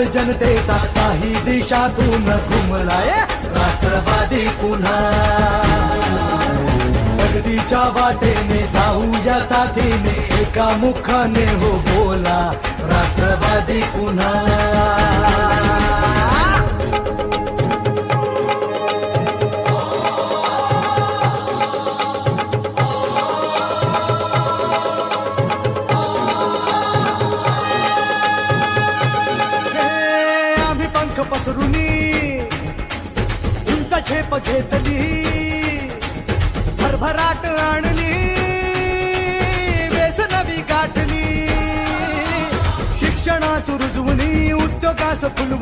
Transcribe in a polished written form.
जनतेचा काही दिशातून घुमलाय राष्ट्रवादी पुन्हा प्रगतीच्या वाटेने जाऊया साथीने एका मुखाने हो बोला राष्ट्रवादी पुन्हा पसरुनी उंच झेप घेतली भरभराट आणली वेस नवी गाठली शिक्षणास रुजवणी उद्योगास फुलवून